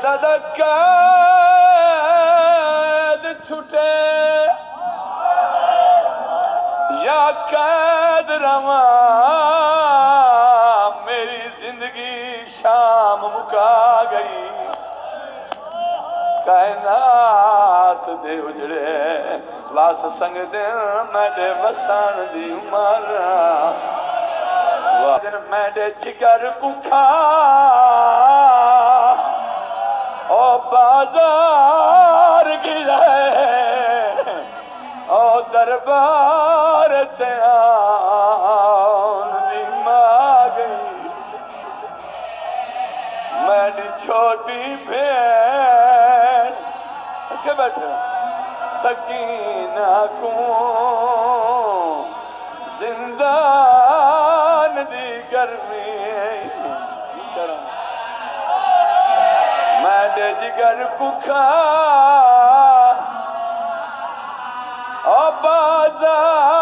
دا قید چھٹے یا قید رواں میری زندگی شام مکا گئی کائنات دے اجڑے لاس سنگ دن میڈے وسان دی عمر دن میڈے جگر کو کھا او بازار گرے او دربار چیان دی ماں گئی میری چھوٹی بہن تھکے بیٹھے سکینہ کو زندان دی گرمی میرے جگر کو کھا او بازار